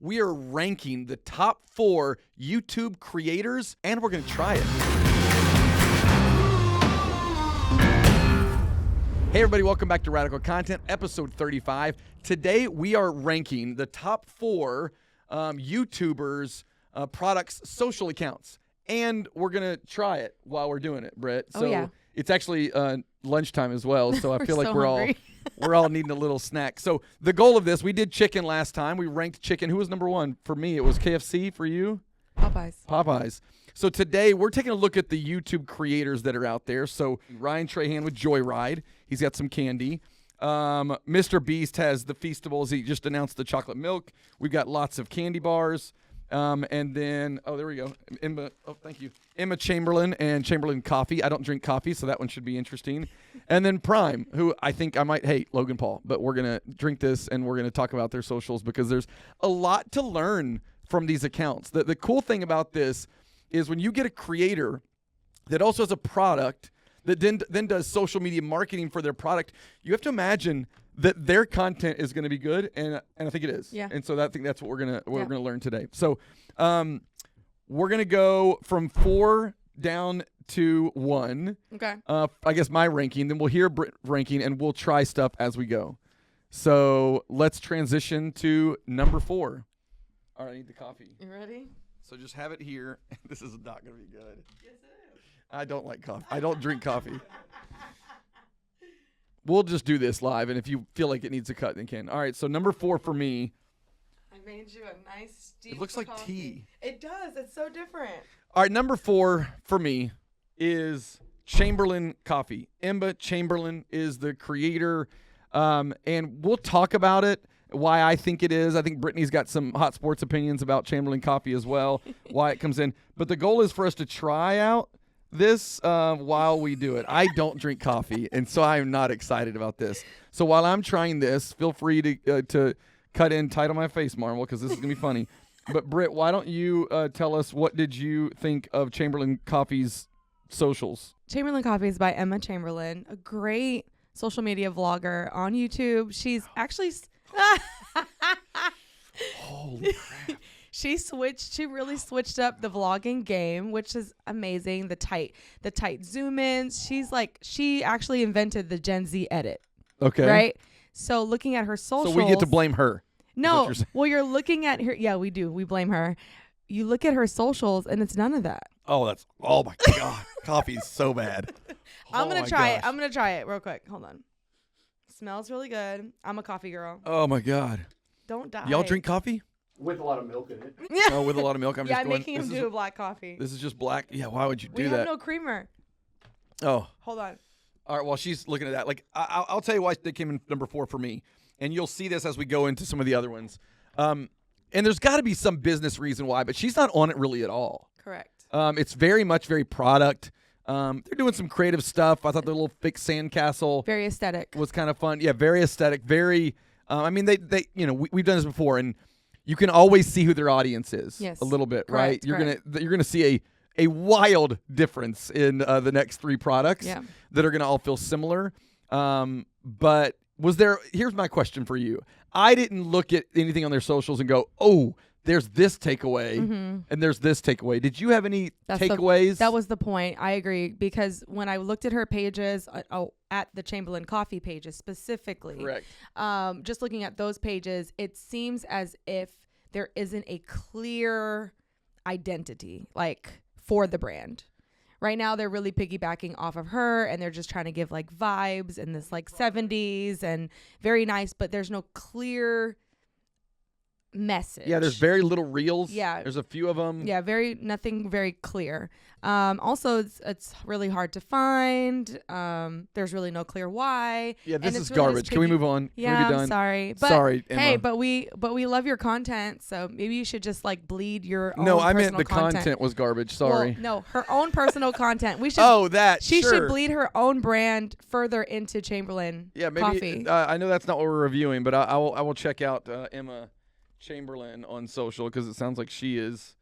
we are ranking the top 4 YouTube creators, and we're going to try it. Hey everybody, welcome back to Radical Content, episode 35. Today we are ranking the top 4 YouTubers' products' social accounts. And we're going to try it while we're doing it, Britt. So it's actually lunchtime as well, so I feel like we're all needing a little snack. So the goal of this, we did chicken last time. We ranked chicken. Who was number 1? For me, it was KFC. For you? Popeyes. So today we're taking a look at the YouTube creators that are out there. So Ryan Trahan with Joyride. He's got some candy. MrBeast has the Feastables. He just announced the chocolate milk. We've got lots of candy bars. And then, there we go. Thank you. Emma Chamberlain and Chamberlain Coffee. I don't drink coffee, so that one should be interesting. And then Prime, who I think I might hate, Logan Paul. But we're going to drink this, and we're going to talk about their socials because there's a lot to learn from these accounts. The cool thing about this is when you get a creator that also has a product that then does social media marketing for their product, you have to imagine that their content is going to be good, and I think it is. Yeah. And so I think that's what we're gonna learn today. So, we're gonna go from 4 down to 1. Okay. I guess my ranking. Then we'll hear Brit ranking, and we'll try stuff as we go. So let's transition to number 4. All right, I need the coffee. You ready? So just have it here. This is not gonna be good. Yes, it is. I don't like coffee. I don't drink coffee. We'll just do this live, and if you feel like it needs a cut, then can. All right, so number 4 for me. I made you a nice steep. It looks like coffee. tea. It does. It's so different. All right, number 4 for me is Chamberlain Coffee. Emma Chamberlain is the creator, and we'll talk about it, why I think it is. I think Brittany's got some hot sports opinions about Chamberlain Coffee as well, why it comes in. But the goal is for us to try out this while we do it. I don't drink coffee, and so I'm not excited about this. So while I'm trying this, feel free to cut in tight on my face, Marvel, because this is going to be funny. But Britt, why don't you tell us, what did you think of Chamberlain Coffee's socials? Chamberlain Coffee is by Emma Chamberlain, a great social media vlogger on YouTube. She's actually... Holy crap. She really switched up the vlogging game, which is amazing. The tight zoom ins. She actually invented the Gen Z edit. Okay. Right? So looking at her socials. So we get to blame her. No. Well, you're looking at her. Yeah, we do. We blame her. You look at her socials and it's none of that. Oh my God. Coffee is so bad. I'm going to try it. I'm going to try it real quick. Hold on. Smells really good. I'm a coffee girl. Oh my God. Don't die. Y'all drink coffee? With a lot of milk in it. Yeah. Oh, with a lot of milk. I'm making him do a black coffee. This is just black. Yeah, why would you do that? We have no creamer. Oh. Hold on. All right, while she's looking at that, like I'll tell you why they came in number 4 for me, and you'll see this as we go into some of the other ones. And there's got to be some business reason why, but she's not on it really at all. Correct. It's very product. They're doing some creative stuff. I thought their little fixed sandcastle very aesthetic was kind of fun. Yeah, very aesthetic. Very. I mean, they we've done this before, and you can always see who their audience is. Yes. A little bit, Correct, right? You're gonna see a wild difference in the next 3 products that are gonna all feel similar. But here's my question for you. I didn't look at anything on their socials and go, oh, there's this takeaway and there's this takeaway. Did you have any takeaways? That was the point. I agree, because when I looked at her pages, at the Chamberlain Coffee pages specifically, correct. Just looking at those pages, it seems as if there isn't a clear identity for the brand. Right now, they're really piggybacking off of her, and they're just trying to give vibes and this 70s and very nice, but there's no clear message. Yeah, there's very little reels. Yeah. There's a few of them. Yeah, nothing very clear. Also, it's really hard to find. There's really no clear why. Yeah, this is really garbage. Can we move on? Yeah, Can we be done? I'm sorry. But, sorry, Emma. Hey, but we love your content, so maybe you should just bleed your own No, I personal meant the content was garbage. Sorry. Well, no, her own personal content. We should. Oh, that. She sure. should bleed her own brand further into Chamberlain. Yeah, maybe. Coffee. I know that's not what we're reviewing, but I will check out Emma Chamberlain on social, because it sounds like she is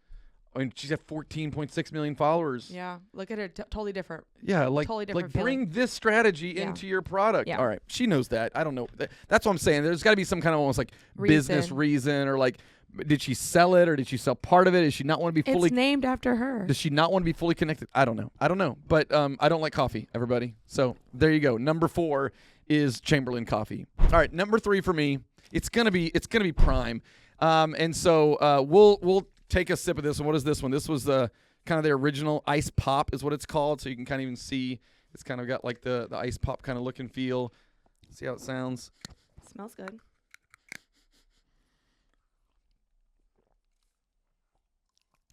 I mean, she's got 14.6 million followers. Yeah, look at her, totally different. Yeah, like Totally different bring feeling. this strategy Yeah. into your product. Yeah. All right, she knows that. I don't know. That's what I'm saying. There's got to be some kind of almost like business reason, or like, did she sell it, or did she sell part of it? Does she not want to be fully? It's named after her. Does she not want to be fully connected? I don't know. But I don't like coffee, everybody. So there you go. Number 4 is Chamberlain Coffee. All right, number 3 for me. It's gonna be Prime. And so we'll take a sip of this one. What is this one? This was the kind of the original ice pop is what it's called. So you can kind of even see it's kind of got like the ice pop kind of look and feel. See how it sounds? Smells good.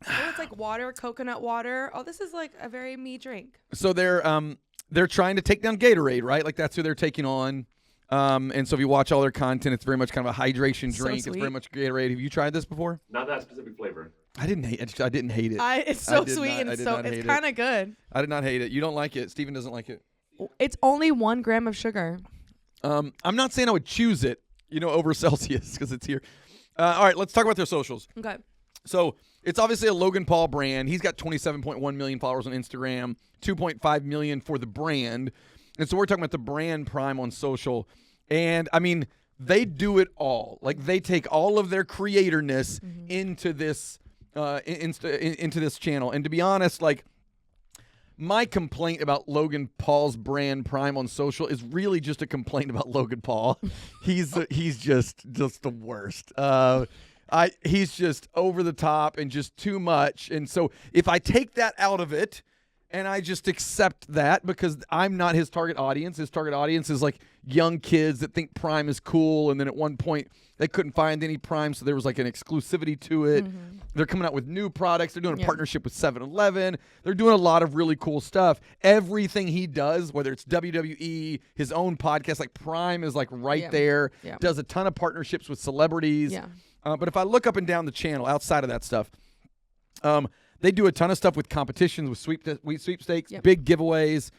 Oh, it's like water, coconut water. Oh, this is like a very me drink. So they're trying to take down Gatorade, right? Like that's who they're taking on. And so if you watch all their content, it's very much kind of a hydration So drink. It's very sweet. much Gatorade. Have you tried this before? Not that specific flavor. I didn't hate it. I didn't hate it. It's so did sweet not- I and did so not it's hate it. kind of good. I did not hate it. You don't like it. Steven doesn't like it. It's only 1 gram of sugar. I'm not saying I would choose it, over Celsius because it's here. All right, let's talk about their socials. Okay. So it's obviously a Logan Paul brand. He's got 27.1 million followers on Instagram, 2.5 million for the brand. And so we're talking about the brand Prime on social. And, I mean, they do it all. Like, they take all of their creatorness into this into this channel. And to be honest, like, my complaint about Logan Paul's brand Prime on social is really just a complaint about Logan Paul. He's just the worst. He's just over the top and just too much. And so if I take that out of it and I just accept that because I'm not his target audience is like young kids that think Prime is cool. And then at one point they couldn't find any Prime. So there was like an exclusivity to it. They're coming out with new products. They're doing a partnership with 7-Eleven. They're doing a lot of really cool stuff. Everything he does, whether it's WWE, his own podcast, like Prime is like right there. Yeah. Does a ton of partnerships with celebrities. Yeah. But if I look up and down the channel outside of that stuff, they do a ton of stuff with competitions, with sweepstakes, big giveaways.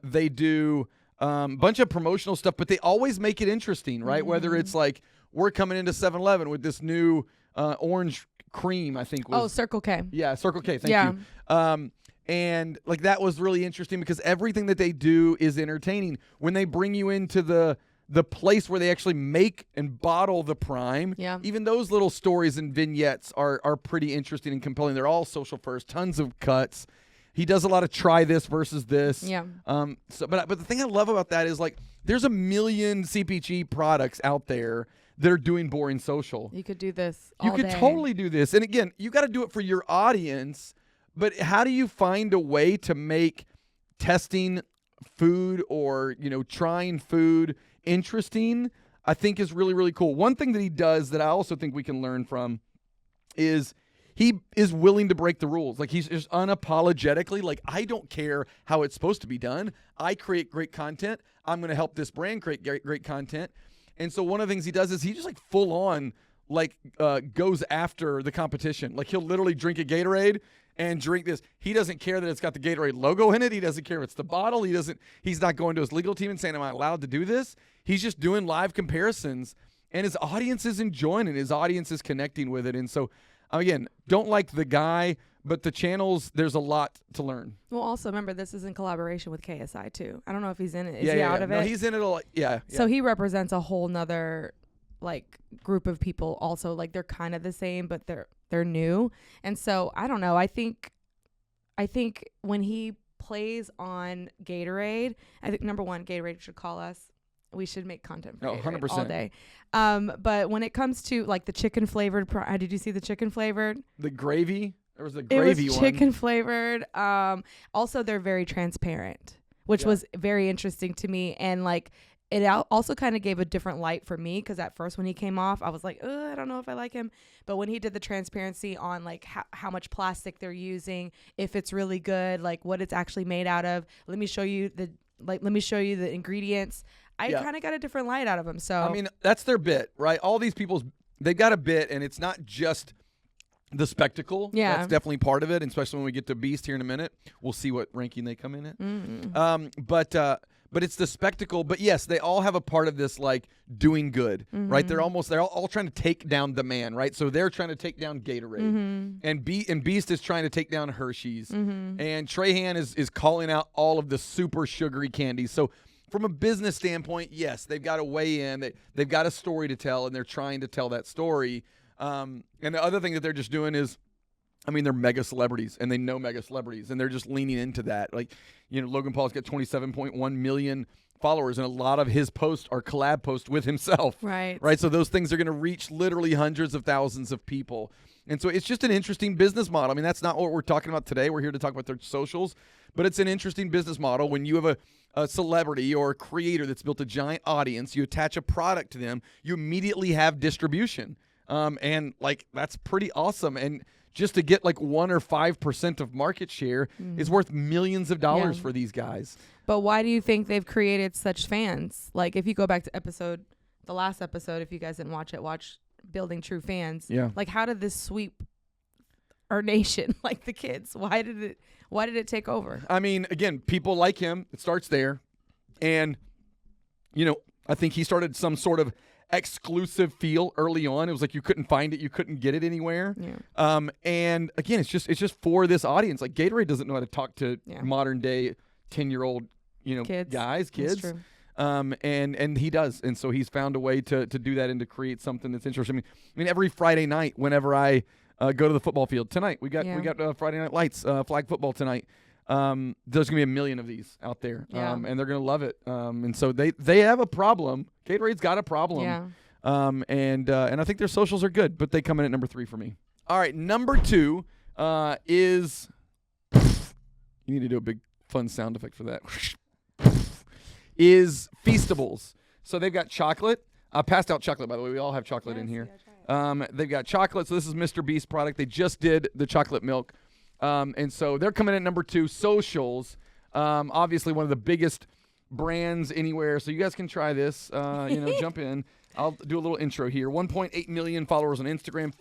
They do a bunch of promotional stuff, but they always make it interesting, right? Whether it's like we're coming into 7-Eleven with this new orange cream, I think was. Oh, Circle K. Yeah, Circle K. Thank you. And like that was really interesting because everything that they do is entertaining. When they bring you into the place where they actually make and bottle the Prime, even those little stories and vignettes are pretty interesting and compelling. They're all social first, tons of cuts. He does a lot of try this versus this. Yeah. But the thing I love about that is like there's a million CPG products out there that are doing boring social. You could do this You all could day. totally do this. And again, you got to do it for your audience, but how do you find a way to make testing food or, trying food interesting? I think is really, really cool. One thing that he does that I also think we can learn from is he is willing to break the rules. Like he's just unapologetically like, I don't care how it's supposed to be done. I create great content. I'm going to help this brand create great content. And so one of the things he does is he just like full on like goes after the competition. Like he'll literally drink a Gatorade and drink this. He doesn't care that it's got the Gatorade logo in it. He doesn't care if it's the bottle. He's not going to his legal team and saying, am I allowed to do this? He's just doing live comparisons and his audience is enjoying it. His audience is connecting with it. And so again, don't like the guy, but the channels, there's a lot to learn. Well, also remember this is in collaboration with KSI too. I don't know if he's in it. Is he out of it? No, he's in it a lot. Yeah. So he represents a whole nother like group of people also. Like they're kind of the same, but they're new. And so I don't know. I think when he plays on Gatorade, I think number one, Gatorade should call us. We should make content for Gatorade 100%. all day. But when it comes to like the chicken flavored, did you see the chicken flavored? The gravy? There was the gravy It was one. chicken flavored. Also, they're very transparent, which was very interesting to me. And like, it also kind of gave a different light for me because at first when he came off, I was like, I don't know if I like him. But when he did the transparency on like how much plastic they're using, if it's really good, like what it's actually made out of, let me show you the ingredients. I kind of got a different light out of him. So I mean, that's their bit, right? All these they've got a bit, and it's not just the spectacle. Yeah. That's definitely part of it, and especially when we get to Beast here in a minute. We'll see what ranking they come in at. Mm-hmm. But but it's the spectacle. But yes, they all have a part of this like doing good, right? They're all trying to take down the man, right? So they're trying to take down Gatorade, and Beast is trying to take down Hershey's, and Trahan is calling out all of the super sugary candies. So from a business standpoint, yes, they've got to weigh in. They've got a story to tell, and they're trying to tell that story. And the other thing that they're just doing is, I mean, they're mega celebrities, and they know mega celebrities, and they're just leaning into that. Like, you know, Logan Paul's got 27.1 million followers, and a lot of his posts are collab posts with himself. Right. Right. So those things are going to reach literally hundreds of thousands of people. And so it's just an interesting business model. I mean, that's not what we're talking about today. We're here to talk about their socials, but it's an interesting business model when you have a celebrity or a creator that's built a giant audience, you attach a product to them, you immediately have distribution. And like, that's pretty awesome. And just to get like 1 or 5% of market share is worth millions of dollars for these guys. But why do you think they've created such fans? Like, if you go back to the last episode, if you guys didn't watch it, watch Building True Fans. Yeah. Like, how did this sweep our nation? Like the kids, why did it take over? I mean, again, people like him. It starts there. And, you know, I think he started some sort of exclusive feel early on. It was like you couldn't find it, you couldn't get it anywhere. Yeah. And again, it's just for this audience. Like Gatorade doesn't know how to talk to modern day 10-year-old, you know, kids. That's true. And he does, and so he's found a way to do that and to create something that's interesting. I mean, every Friday night, whenever I go to the football field tonight, we got Friday Night Lights, flag football tonight. There's gonna be 1 million of these out there, and they're gonna love it. And so they have a problem. Gatorade's got a problem. Yeah. And I think their socials are good, but they come in at number 3 for me. All right, number 2 is you need to do a big fun sound effect for that. Is Feastables. So they've got chocolate. I passed out chocolate, by the way. We all have chocolate in here. They've got chocolate. So this is MrBeast product. They just did the chocolate milk. And so they're coming in at number 2. Socials. Obviously one of the biggest brands anywhere. So you guys can try this. Jump in. I'll do a little intro here. 1.8 million followers on Instagram.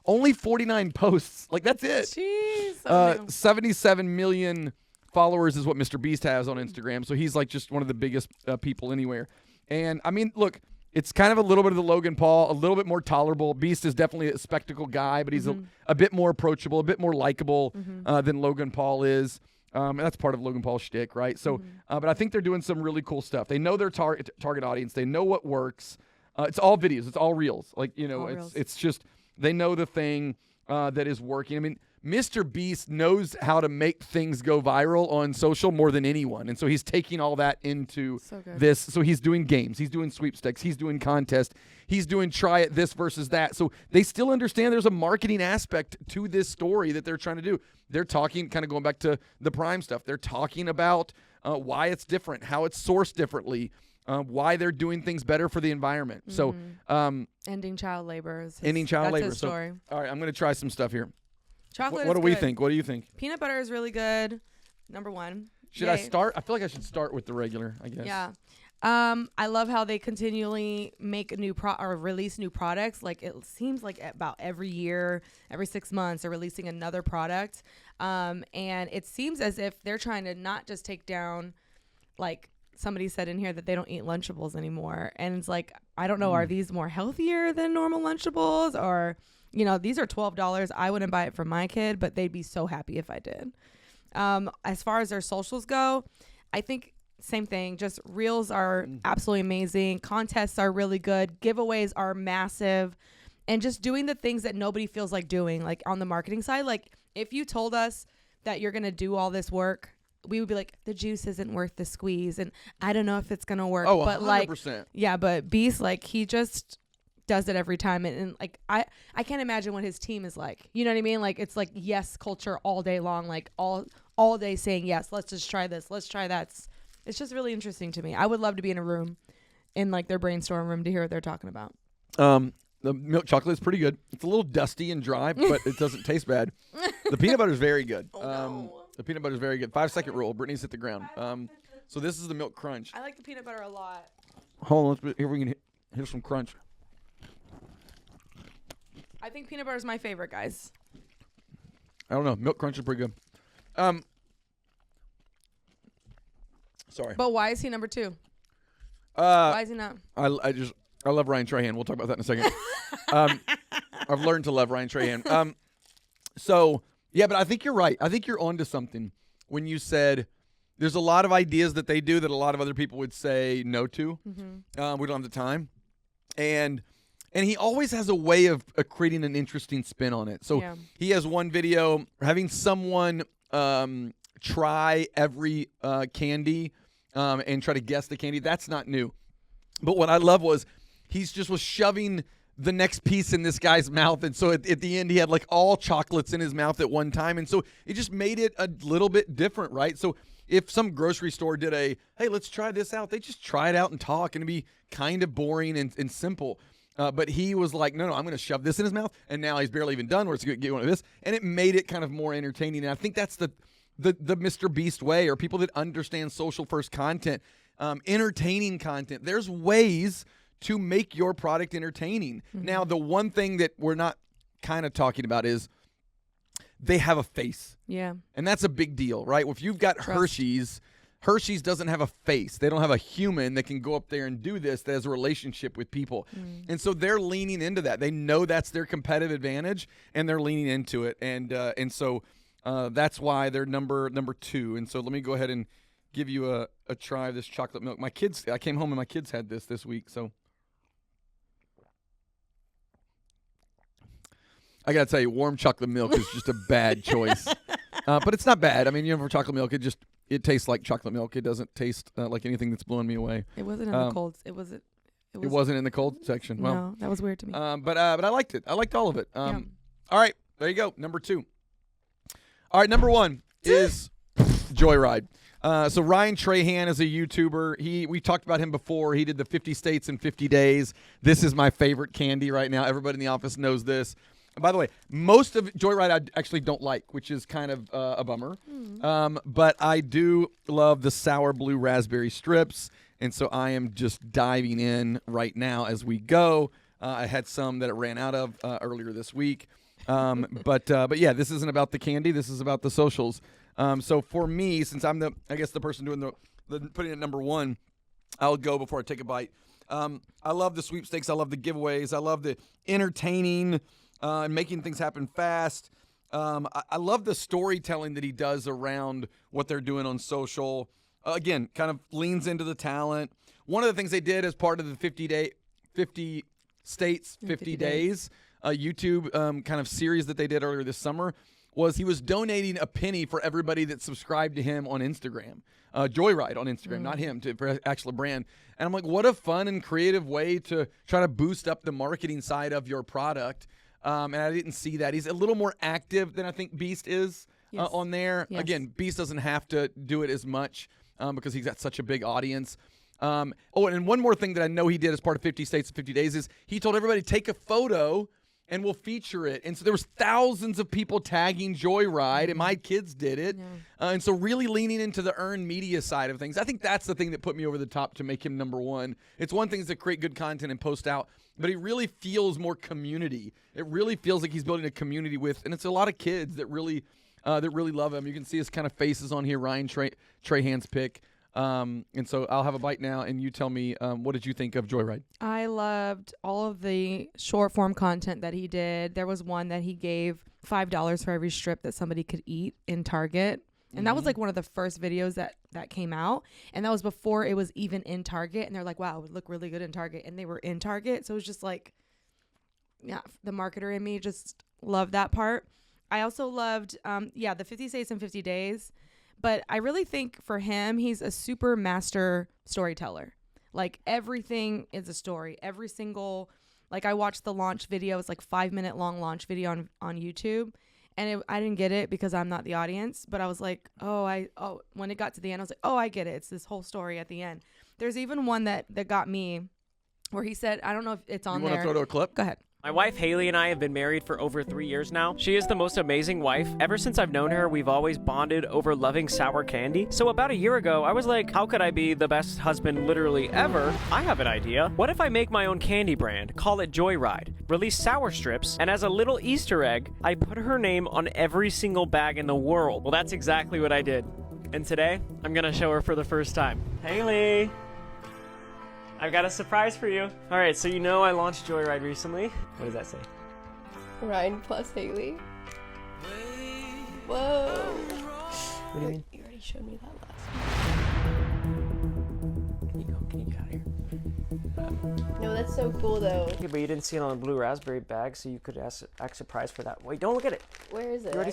Only 49 posts. Like, that's it. Jeez. 77 million followers is what MrBeast has on Instagram. So he's like just one of the biggest people anywhere. And I mean, look, it's kind of a little bit of the Logan Paul, a little bit more tolerable. Beast is definitely a spectacle guy, but he's a bit more approachable, a bit more likable than Logan Paul is. And that's part of Logan Paul's shtick, right? So, but I think they're doing some really cool stuff. They know their target audience. They know what works. It's all videos. It's all reels. Like, you know, it's just, they know the thing that is working. I mean, MrBeast knows how to make things go viral on social more than anyone. And so he's taking all that into this. So he's doing games. He's doing sweepstakes. He's doing contests. He's doing try it this versus that. So they still understand there's a marketing aspect to this story that they're trying to do. They're talking, kind of going back to the Prime stuff. They're talking about why it's different, how it's sourced differently, why they're doing things better for the environment. So ending child labor. Ending child labor. His story. So, all right, I'm going to try some stuff here. Chocolate What do we good. think? What do you think? Peanut butter is really good. Number 1. Should I start? I feel like I should start with the regular, I guess. Yeah. I love how they continually make or release new products. Like, it seems like about every year, every 6 months, they're releasing another product. And it seems as if they're trying to not just take down, like somebody said in here, that they don't eat Lunchables anymore. And it's like, I don't know, are these more healthier than normal Lunchables? Or, you know, these are $12. I wouldn't buy it for my kid, but they'd be so happy if I did. As far as their socials go, I think same thing. Just reels are absolutely amazing. Contests are really good. Giveaways are massive. And just doing the things that nobody feels like doing, like on the marketing side. Like, if you told us that you're going to do all this work, we would be like, the juice isn't worth the squeeze. And I don't know if it's going to work. Oh, but 100%. Like, yeah, but Beast, like, he just does it every time. And like, I can't imagine what his team is like. You know what I mean? Like, it's like yes culture all day long, like all day saying yes, let's just try this, let's try that. It's just really interesting to me. I would love to be in a room, in like their brainstorm room, to hear what they're talking about. The milk chocolate is pretty good. It's a little dusty and dry, but it doesn't taste bad. The peanut butter is very good. The peanut butter is very good. 5-second rule. Brittany's hit the ground. So this is the milk crunch. I like the peanut butter a lot. Hold on. Here we can hit some crunch. I think peanut butter is my favorite, guys. I don't know. Milk crunch is pretty good. Sorry. But why is he number 2? Uh, Why is he not? I love Ryan Trahan. We'll talk about that in a second. I've learned to love Ryan Trahan. So yeah, but I think you're right. I think you're onto something when you said there's a lot of ideas that they do that a lot of other people would say no to. We don't have the time, and he always has a way of creating an interesting spin on it. So he has one video having someone try every candy and try to guess the candy. That's not new. But what I love was he's just was shoving the next piece in this guy's mouth. And so at the end, he had like all chocolates in his mouth at one time. And so it just made it a little bit different, right? So if some grocery store did hey, let's try this out, they just try it out and talk, and it'd be kind of boring and simple. But he was like, no, I'm going to shove this in his mouth. And now he's barely even done where it's going to get one of this. And it made it kind of more entertaining. And I think that's the MrBeast way, or people that understand social first content, entertaining content. There's ways to make your product entertaining. Now, the one thing that we're not kind of talking about is they have a face. Yeah. And that's a big deal, right? If you've got Hershey's doesn't have a face. They don't have a human that can go up there and do this that has a relationship with people. And so they're leaning into that. They know that's their competitive advantage, and they're leaning into it. And so that's why they're number 2. And so let me go ahead and give you a try of this chocolate milk. I came home and my kids had this week, so I gotta tell you, warm chocolate milk is just a bad choice. But it's not bad. I mean, for chocolate milk, it tastes like chocolate milk. It doesn't taste like anything that's blowing me away. It wasn't in the cold. It wasn't in the cold section. Well, no, that was weird to me. But I liked it. I liked all of it. All right, there you go. Number 2. All right, number 1 is Joyride. So Ryan Trahan is a YouTuber. We talked about him before. He did the 50 states in 50 days. This is my favorite candy right now. Everybody in the office knows this. And by the way, most of Joyride I actually don't like, which is kind of a bummer. But I do love the sour blue raspberry strips, and so I am just diving in right now as we go. I had some that it ran out of earlier this week. But yeah, this isn't about the candy. This is about the socials. So for me, since I'm the person doing the putting it number 1, I'll go before I take a bite. I love the sweepstakes. I love the giveaways. I love the entertaining and making things happen fast. I love the storytelling that he does around what they're doing on social. Again, kind of leans into the talent. One of the things they did as part of the 50 states, 50 days YouTube kind of series that they did earlier this summer was he was donating a penny for everybody that subscribed to him on Instagram. Joyride on Instagram, not him, for actual brand. And I'm like, what a fun and creative way to try to boost up the marketing side of your product. And I didn't see that. He's a little more active than I think Beast is on there. Yes. Again, Beast doesn't have to do it as much because he's got such a big audience. And one more thing that I know he did as part of 50 States in 50 Days is he told everybody, take a photo and we'll feature it. And so there was thousands of people tagging Joyride, and my kids did it. Yeah. And so really leaning into the earned media side of things. I think that's the thing that put me over the top to make him number 1. It's one thing to create good content and post out, but he really feels more community. It really feels like he's building a community with, and it's a lot of kids that really love him. You can see his kind of faces on here, Ryan Trahan's pick. And so I'll have a bite now, and you tell me, what did you think of Joyride? I loved all of the short form content that he did. There was one that he gave $5 for every strip that somebody could eat in Target. And that was like one of the first videos that came out. And that was before it was even in Target. And they're like, wow, it would look really good in Target. And they were in Target. So it was just like, yeah, the marketer in me just loved that part. I also loved, the 50 States in 50 Days. But I really think for him, he's a super master storyteller. Like everything is a story. Every single, like I watched the launch video. It's like 5-minute long launch video on YouTube. And I didn't get it because I'm not the audience. But I was like, when it got to the end, I was like, oh, I get it. It's this whole story at the end. There's even one that got me where he said, I don't know if it's on there. You want to throw to a clip? Go ahead. My wife Haley and I have been married for over 3 years now. She is the most amazing wife. Ever since I've known her, we've always bonded over loving sour candy. So about a year ago, I was like, how could I be the best husband literally ever? I have an idea. What if I make my own candy brand, call it Joyride, release sour strips, and as a little Easter egg, I put her name on every single bag in the world. Well, that's exactly what I did. And today, I'm gonna show her for the first time. Haley! I've got a surprise for you. All right, so you know I launched Joyride recently. What does that say? Ryan plus Haley. Whoa. What do you mean? You already showed me that last Can you go? Can you get out of here? one. No, that's so cool though. Yeah, but you didn't see it on the blue raspberry bag, so you could ask a prize for that. Wait, don't look at it. Where is it already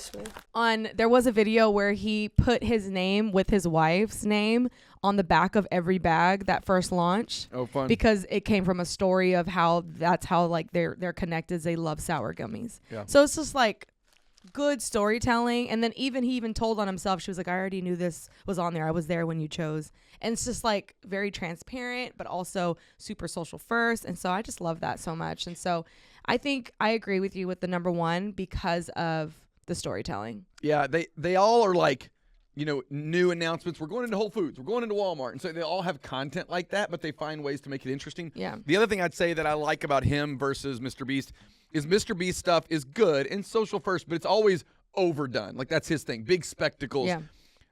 actually? There was a video where he put his name with his wife's name on the back of every bag that first launch. Oh, fun. Because it came from a story of how that's how like they're connected. They love sour gummies. Yeah. So it's just like good storytelling. And then he even told on himself, she was like, I already knew this was on there. I was there when you chose. And it's just like very transparent, but also super social first. And so I just love that so much. And so I think I agree with you with the number one because of the storytelling. Yeah, they all are like, you know, new announcements. We're going into Whole Foods. We're going into Walmart. And so they all have content like that, but they find ways to make it interesting. Yeah. The other thing I'd say that I like about him versus MrBeast is MrBeast stuff is good and social first, but it's always overdone. Like that's his thing. Big spectacles. Yeah.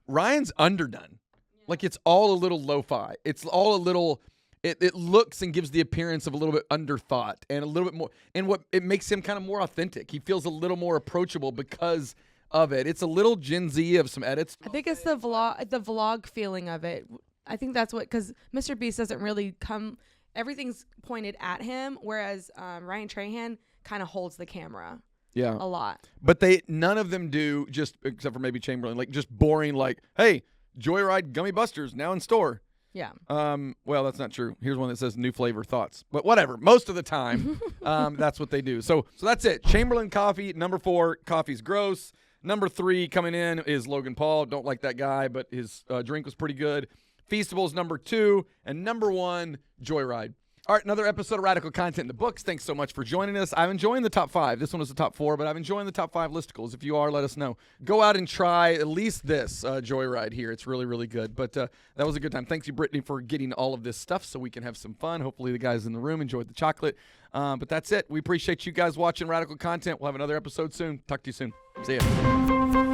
Ryan's underdone. Like it's all a little lo-fi. It's all a little, it looks and gives the appearance of a little bit underthought and a little bit more, and what it makes him kind of more authentic. He feels a little more approachable because of it. It's a little Gen Z of some edits. I think it's the vlog feeling of it. I think that's what, because MrBeast doesn't really come, everything's pointed at him, whereas Ryan Trahan kind of holds the camera Yeah. a lot. But none of them do, just except for maybe Chamberlain, like just boring, like, hey, Joyride Gummy Busters now in store. Yeah. Well, that's not true. Here's one that says new flavor thoughts. But whatever. Most of the time, that's what they do. So that's it. Chamberlain Coffee, number 4, coffee's gross. Number 3 coming in is Logan Paul. Don't like that guy, but his drink was pretty good. Feastables, number 2. And number 1, Joyride. All right, another episode of Radical Content in the books. Thanks so much for joining us. I'm enjoying the top 5. This one was the top 4, but I'm enjoying the top 5 listicles. If you are, let us know. Go out and try at least this Joyride here. It's really, really good. But that was a good time. Thanks you, Brittany, for getting all of this stuff so we can have some fun. Hopefully the guys in the room enjoyed the chocolate. But that's it. We appreciate you guys watching Radical Content. We'll have another episode soon. Talk to you soon. See ya.